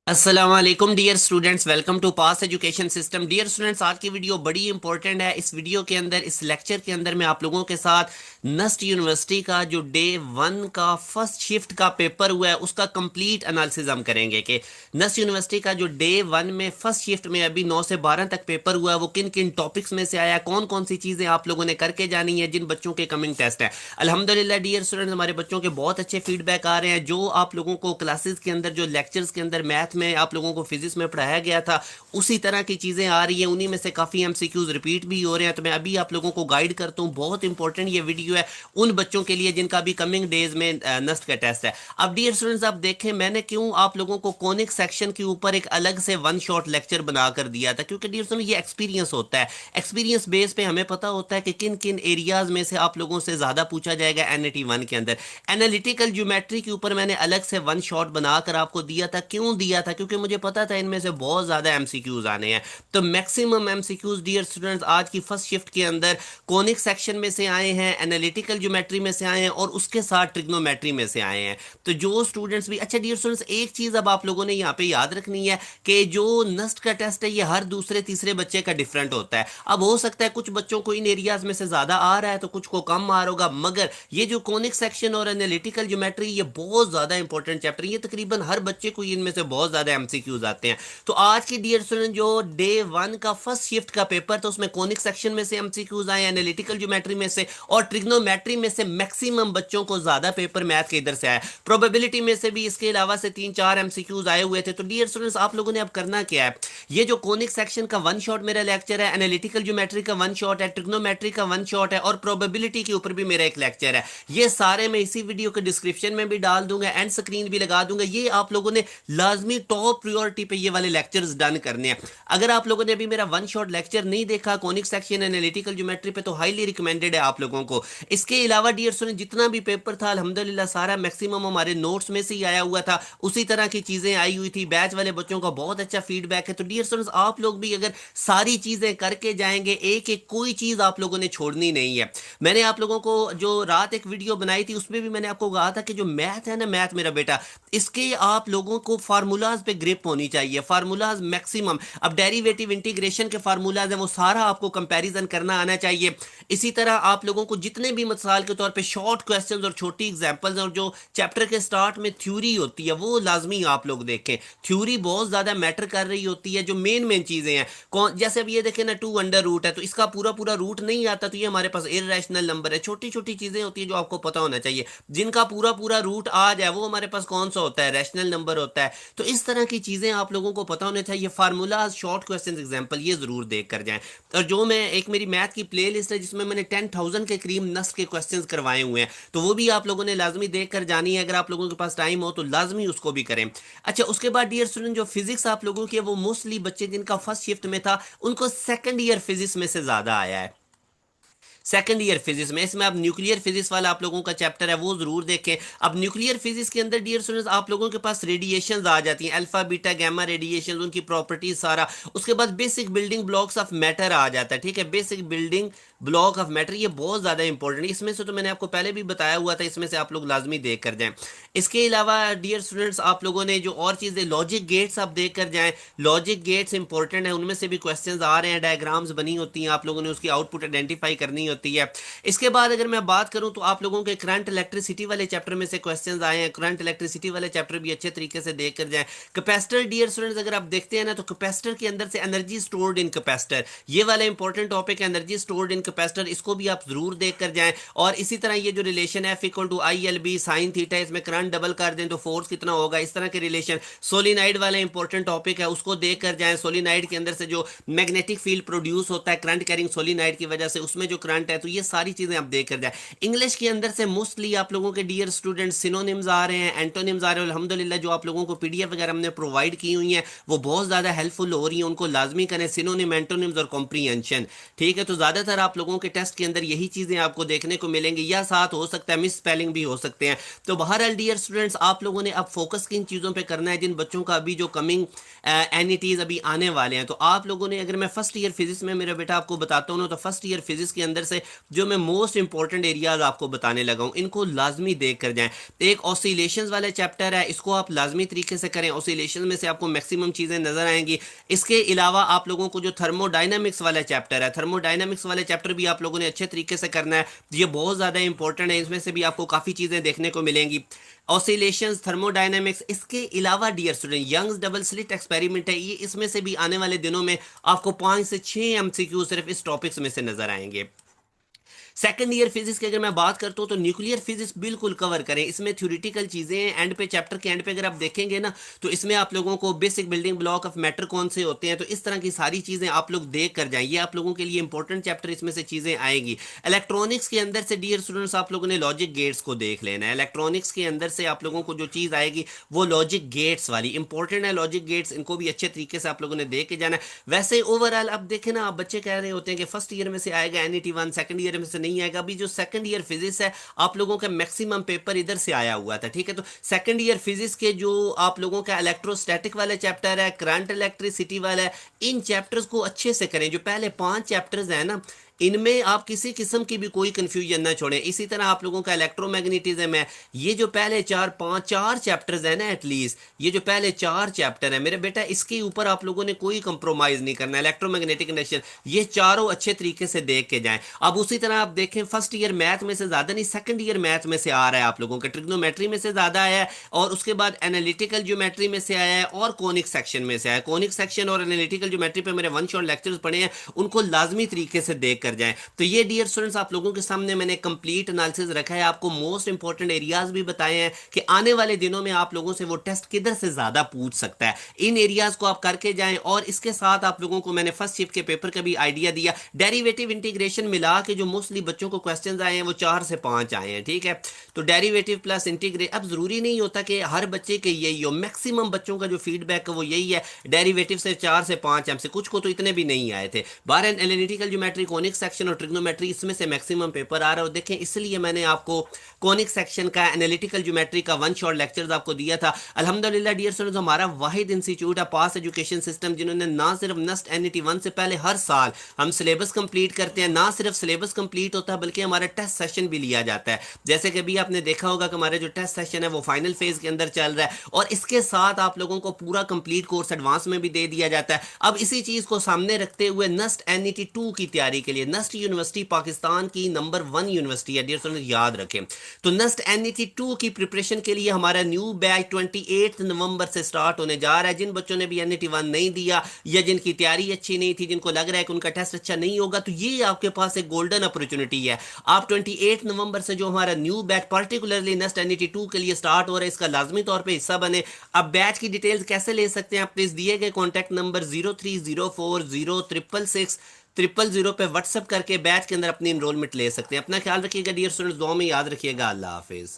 अस्सलाम वालेकुम dear students, welcome to pass education system. Dear students, आज की वीडियो बड़ी इंपॉर्टेंट है। इस वीडियो के अंदर, इस लेक्चर के अंदर मैं आप लोगों के साथ नस्ट यूनिवर्सिटी का जो डे वन का फर्स्ट शिफ्ट का पेपर हुआ है उसका कंप्लीट एनालिसिस हम करेंगे कि नस्ट यूनिवर्सिटी का जो डे वन में फर्स्ट शिफ्ट में अभी 9 से 12 तक पेपर हुआ है वो किन किन टॉपिक्स में से आया, कौन कौन सी चीज़ें आप लोगों ने करके जानी है, जिन बच्चों के कमिंग टेस्ट है। अल्हम्दुलिल्लाह डियर स्टूडेंट्स, हमारे बच्चों के बहुत अच्छे फीडबैक आ रहे हैं। जो आप लोगों को क्लासेस के अंदर, जो लेक्चर्स के अंदर मैथ में आप लोगों को फिजिक्स में पढ़ाया गया था, उसी तरह की चीज़ें आ रही हैं। उन्हीं में से काफ़ी एमसीक्यूज रिपीट भी हो रहे हैं। तो मैं अभी आप लोगों को गाइड करता हूँ। बहुत इंपॉर्टेंट ये वीडियो है उन बच्चों के लिए जिनका अभी कमिंग डेज में नस्ट का टेस्ट है। अब डियर स्टूडेंट्स, आप देखें मैंने क्यों आप लोगों को कॉनिक सेक्शन के ऊपर एक अलग से वन शॉट लेक्चर बना कर दिया था, क्योंकि डियर स्टूडेंट्स ये एक्सपीरियंस होता है। एक्सपीरियंस बेस पे हमें पता होता है कि किन किन एरियाज में से आप लोगों से ज़्यादा पूछा जाएगा एनईटी वन के अंदर। एनालिटिकल ज्योमेट्री के ऊपर मैंने अलग से वन शॉट बनाकर आपको दिया था। क्यों दिया था? क्योंकि मुझे पता था इनमें से बहुत ज्यादा एमसीक्यूज आने हैं। तो मैक्सिमम एमसीक्यूज डियर स्टूडेंट्स आज की फर्स्ट शिफ्ट के अंदर कोनिक सेक्शन में से आए हैं, एनालिटिकल ज्योमेट्री में से आए हैं और उसके साथ ट्रिग्नोमेट्री में से आए हैं। तो जो स्टूडेंट्स भी अच्छा डियर स्टूडेंट्स, एक चीज अब आप लोगों ने यहाँ पे याद रखनी है कि जो नस्ट का टेस्ट है ये हर दूसरे तीसरे बच्चे का डिफरेंट होता है। अब हो सकता है कुछ बच्चों को इन एरियाज में से ज्यादा आ रहा है तो कुछ को कम आ रहा होगा, मगर ये जो कोनिक सेक्शन और एनालिटिकल ज्योमेट्री ये बहुत ज्यादा इंपॉर्टेंट चैप्टर, ये तकरीबन हर बच्चे को इनमें से बहुत ज्यादा एमसीक्यूज आते हैं। तो आज की डियर स्टूडेंट जो डे वन का फर्स्ट शिफ्ट का पेपर था उसमें कोनिक सेक्शन में से एमसीक्यूज आए, एनालिटिकल ज्योमेट्री में से और ट्रिग्नोमेट्री में से मैक्सिमम बच्चों को ज्यादा पेपर मैथ के इधर से आया। प्रोबेबिलिटी में से भी इसके अलावा से 3-4 एमसीक्यूज आए हुए थे। तो डियर स्टूडेंट्स, आप लोगों ने अब करना क्या है, ये जो कोनिक सेक्शन का वन शॉट मेरा लेक्चर है, एनालिटिकल ज्योमेट्री का वन शॉट है, ट्रिग्नोमेट्री का वन शॉट है और प्रोबेबिलिटी के ऊपर भी मेरा एक लेक्चर है, ये सारे मैं इसी वीडियो के डिस्क्रिप्शन में भी डाल दूंगा, एंड स्क्रीन भी लगा दूंगा। ये आप लोगों ने लाजमी टॉप प्रायोरिटी पे ये वाले लेक्चर्स डन करने हैं। अगर आप लोगों ने अभी मेरा वन शॉट लेक्चर नहीं देखा कॉनिक सेक्शन एनालिटिकल ज्योमेट्री पे, तो हाईली रिकमेंडेड है आप लोगों को। इसके अलावा डियर स्टूडेंट जितना भी पेपर था अल्हम्दुलिल्लाह सारा मैक्सिमम हमारे नोट्स में से ही आया हुआ था, उसी तरह की चीजें आई हुई थी। बैच वाले बच्चों का बहुत अच्छा फीडबैक है। तो डियर स्टूडेंट्स, आप लोग भी अगर सारी चीजें करके जाएंगे, एक एक कोई चीज आप लोगों ने छोड़नी नहीं है। मैंने आप लोगों को जो रात एक वीडियो बनाई थी उसमें भी मैंने आपको कहा था कि जो मैथ है ना, मैथ मेरा बेटा, इसके आप लोगों को फार्मूलाज पे ग्रिप होनी चाहिए, फार्मूलाज मैक्सिमम। अब डेरिवेटिव इंटीग्रेशन के फार्मूलाज हैं वो सारा आपको कंपैरिजन करना आना चाहिए। इसी तरह आप लोगों को जितने भी मिसाल के तौर पे शॉर्ट क्वेश्चंस और छोटी एग्जांपल्स और जो चैप्टर के स्टार्ट में थ्योरी होती है वो लाजमी आप लोग देखें। थ्योरी बहुत ज्यादा मैटर कर रही होती है। जो मेन मेन चीजें हैं, कौन जैसे अब ये देखें ना, टू अंडर रूट है तो इसका पूरा पूरा रूट नहीं आता तो ये हमारे पास इरेशनल नंबर है। छोटी छोटी चीजें होती है जो आपको पता होना चाहिए। जिनका पूरा पूरा रूट आ जाए वो हमारे पास कौन सा होता है, रैशनल नंबर होता है। तो इस तरह की चीजें आप लोगों को पता होना चाहिए। फार्मूला, शॉर्ट क्वेश्चन, एग्जाम्पल ये जरूर देख कर जाएं। और जो मैं एक मेरी मैथ की प्ले लिस्ट है जिसमें मैंने 10,000 के करीब नस्ल के क्वेश्चंस करवाए हुए हैं, तो वो भी आप लोगों ने लाजमी देख कर जानी है। अगर आप लोगों के पास टाइम हो तो लाजमी उसको भी करें। अच्छा, उसके बाद डियर स्टूडेंट जो फिजिक्स आप लोगों की है वो मोस्टली बच्चे जिनका फर्स्ट शिफ्ट में था उनको सेकंड ईयर फिजिक्स में से ज्यादा आया है। सेकंड ईयर फिजिक्स में, इसमें अब न्यूक्लियर फिजिक्स वाला आप लोगों का चैप्टर है वो जरूर देखें। अब न्यूक्लियर फिजिक्स के अंदर डियर स्टूडेंट्स आप लोगों के पास रेडिएशंस आ जाती हैं, अल्फा बीटा गामा रेडिएशन, उनकी प्रॉपर्टीज सारा। उसके बाद basic building blocks of matter आ जाता है। ठीक है, basic building block of matter ये बहुत ज्यादा इंपॉर्टेंट है। इसमें से तो मैंने आपको पहले भी बताया हुआ था, इसमें से आप लोग लाजमी देख कर जाएं। इसके अलावा डियर स्टूडेंट्स आप लोगों ने जो और चीजें, लॉजिक गेट्स आप देख कर जाएं। लॉजिक गेट्स इंपॉर्टेंट है, उनमें से भी क्वेश्चंस आ रहे हैं, डायग्राम्स बनी होती हैं, आप लोगों ने उसकी आउटपुट आइडेंटिफाई करनी होती है। इसके बाद अगर मैं बात करूं तो आप लोगों के करंट इलेक्ट्रिसिटी वाले चैप्टर में से क्वेश्चंस आए हैं। करंट इलेक्ट्रिसिटी वाले चैप्टर भी अच्छे तरीके से देख कर जाएं। कैपेसिटर डियर स्टूडेंट्स अगर आप देखते हैं ना, तो कैपेसिटर के अंदर से एनर्जी स्टोर्ड इन कैपेसिटर, ये वाला इंपॉर्टेंट टॉपिक है, एनर्जी स्टोर्ड इन कैपेसिटर, इसको भी आप जरूर देख कर जाएं। और इसी तरह ये जो रिलेशन है F=ILB sin थीटा, इसमें करंट डबल कर दें तो फोर्स कितना होगा, इस तरह के रिलेशन। सोलिनाइड वाला इंपॉर्टेंट टॉपिक है, उसको देख कर जाएं। सोलिनाइड के अंदर से जो मैग्नेटिक फील्ड प्रोड्यूस होता है करंट कैरिंग सोलिनाइड की वजह से, उसमें जो करंट है, तो ये सारी चीजें आप देख कर जाए। इंग्लिश के अंदर से मोस्टली आप लोगों के डियर स्टूडेंट सिनोनिम्स आ रहे हैं, एंटोनिम्स आ रहे हैं। अल्हम्दुलिल्लाह जो आप लोगों को पीडीएफ वगैरह हमने प्रोवाइड की हुई है वो बहुत ज्यादा हेल्पफुल हो रही है, उनको लाजमी करें, सिनोनिम, एंटोनिम्स और कॉम्प्रीहेंशन। ठीक है, तो ज्यादातर आप लोगों के टेस्ट के अंदर यही चीजें आपको देखने को मिलेंगी, या साथ हो सकता है मिस स्पेलिंग भी हो सकते हैं। तो बहरहाल डियर स्टूडेंट्स आप लोगों ने अब फोकस किन चीजों पे करना है, जिन बच्चों का अभी जो कमिंग एनईटीज अभी आने वाले हैं। तो आप लोगों ने, अगर मैं फर्स्ट ईयर फिजिक्स में मेरा बेटा आपको बताता हूँ ना, तो फर्स्ट ईयर फिजिक्स के अंदर से जो मैं मोस्ट इंपॉर्टेंट एरियाज आपको बताने लगा हूँ इनको लाजमी देख कर जाएं। एक ऑसिलेशंस वाला चैप्टर है, इसको आप लाजमी तरीके से करें, ऑसिलेशन में से आपको मैक्सिमम चीज़ें नजर आएंगी। इसके अलावा आप लोगों को जो थर्मोडाइनमिक्स वाला चैप्टर है, थर्मोडाइनमिक्स वाले चैप्टर भी आप लोगों ने अच्छे तरीके से करना है, ये बहुत ज़्यादा इंपॉर्टेंट है, इसमें से भी आपको काफ़ी चीज़ें देखने को मिलेंगी। ऑसिलेशंस, थर्मोडायनेमिक्स, इसके अलावा dear student Young's double slit experiment है, ये इसमें से भी आने वाले दिनों में आपको 5 से 6 एमसीक्यू सिर्फ इस टॉपिक्स में से नजर आएंगे। सेकंड ईयर फिजिक्स की अगर मैं बात करता हूँ तो न्यूक्लियर फिजिक्स बिल्कुल कवर करें, इसमें थ्योरेटिकल चीज़ें हैं, एंड पे चैप्टर के एंड पे अगर आप देखेंगे ना तो इसमें आप लोगों को basic building block of matter कौन से होते हैं, तो इस तरह की सारी चीज़ें आप लोग देख कर जाएं, ये आप लोगों के लिए इंपॉर्टेंट चैप्टर इसमें से चीज़ें आएगी। इलेक्ट्रॉनिक्स के अंदर से डियर स्टूडेंट्स आप लोगों ने लॉजिक गेट्स को देख लेना है, इलेक्ट्रॉनिक्स के अंदर से आप लोगों को जो चीज़ आएगी वो लॉजिक गेट्स वाली इंपॉर्टेंट है, लॉजिक गेट्स इनको भी अच्छे तरीके से आप लोगों ने देख के जाना है। वैसे ओवरऑल अब देखें ना, आप बच्चे कह रहे होते हैं कि फर्स्ट ईयर में से आएगा NET1, सेकंड ईयर में से नहीं आएगा। अभी जो सेकंड ईयर फिजिक्स है आप लोगों का मैक्सिमम पेपर इधर से आया हुआ था, ठीक है। तो सेकंड ईयर फिजिक्स के जो आप लोगों का इलेक्ट्रोस्टैटिक वाला चैप्टर है, करंट इलेक्ट्रिसिटी वाला है, इन चैप्टर्स को अच्छे से करें। जो पहले 5 चैप्टर्स है ना, इनमें आप किसी किस्म की भी कोई कंफ्यूजन ना छोड़ें। इसी तरह आप लोगों का इलेक्ट्रोमैग्नेटिज्म है, ये जो पहले 4 चैप्टर्स है ना, एटलीस्ट ये जो पहले 4 चैप्टर है मेरे बेटा, इसके ऊपर आप लोगों ने कोई कंप्रोमाइज नहीं करना। इलेक्ट्रोमैग्नेटिक इंडक्शन ये चारों अच्छे तरीके से देख के जाएं। अब उसी तरह आप देखें, फर्स्ट ईयर मैथ में से ज्यादा नहीं, सेकंड ईयर मैथ में से आ रहा है आप लोगों का, ट्रिग्नोमेट्री में से ज्यादा आया है, और उसके बाद एनालिटिकल ज्योमेट्री में से आया है, और कोनिक सेक्शन में से आया है। कोनिक सेक्शन और एनालिटिकल ज्योमेट्री पे मेरे वन शॉट लेक्चर्स पढ़े हैं, उनको लाजमी तरीके से देख कर जाएं। तो ये डियर स्टूडेंट्स आप लोगों के सामने मैंने कंप्लीट एनालिसिस रखा है, आपको मोस्ट इंपॉर्टेंट एरियाज भी बताए हैं कि आने वाले दिनों में आप लोगों से वो टेस्ट किधर से ज्यादा पूछ सकता है, इन एरियाज को आप करके जाएं। और इसके साथ आप लोगों को मैंने फर्स्ट शिफ्ट के पेपर का भी आइडिया दिया, डेरिवेटिव इंटीग्रेशन मिला के जो मोस्टली बच्चों को क्वेश्चन आए हैं वो 4 से 5 आए हैं, ठीक है। तो डेरिवेटिव प्लस इंटीग्रेट, अब जरूरी नहीं होता कि हर बच्चे के यही हो, मैक्सिमम बच्चों का जो फीडबैक है वो यही है, डेरिवेटिव से 4 से 5 हमसे, कुछ को तो इतने भी नहीं आए थे। बार एनालिटिकल ज्योमेट्री, कोनिक सेक्शन और ट्रिग्नोमेट्री, इसमें से मैक्सिमम पेपर आ रहा है। और देखें, इसलिए मैंने आपको कोनिक सेक्शन का, एनालिटिकल ज्योमेट्री का वन शॉट लेक्चर्स आपको दिया था। अल्हम्दुलिल्लाह डियर स्टूडेंट्स, हमारा वाहिद इंस्टीट्यूट है पास एजुकेशन सिस्टम जिन्होंने ना सिर्फ नस्ट NET1 से पहले हर साल हम सिलेबस कंप्लीट करते हैं, ना सिर्फ सिलेबस कंप्लीट होता है बल्कि हमारा टेस्ट सेशन भी लिया जाता है। जैसे कि अभी आपने देखा होगा कि हमारा जो टेस्ट सेशन है वो फाइनल फेज के अंदर चल रहा है, और इसके साथ आप लोगों को पूरा कंप्लीट कोर्स एडवांस में भी दे दिया जाता है। अब इसी चीज को सामने रखते हुए नस्ट NET2 की तैयारी के लिए, नस्ट यूनिवर्सिटी पाकिस्तान की नंबर 1 यूनिवर्सिटी है डियर स्टूडेंट्स, याद रखें। तो नस्ट NET2 की प्रिपरेशन के लिए हमारा न्यू बैच 28 नवंबर से स्टार्ट होने जा रहा है। जिन बच्चों ने भी NET1 नहीं दिया या जिनकी तैयारी अच्छी नहीं थी, जिनको लग रहा है कि उनका टेस्ट अच्छा नहीं होगा, तो ये आपके पास एक गोल्डन अपॉर्चुनिटी है। आप 28 नवंबर से जो हमारा new batch particularly Nernst NET2 के लिए स्टार्ट हो रहा है, इसका लाजमी तौर पर हिस्सा बने। अब बैच की डिटेल्स कैसे ले सकते हैं, आप प्लीज दिए गए कॉन्टैक्ट नंबर 0304060000 पे व्हाट्सएप करके बैच के अंदर अपनी इनरोलमेंट ले सकते हैं। अपना ख्याल रखिएगा डियर स्टूडेंट्स, दुआ में याद रखिएगा। अल्लाह हाफिज।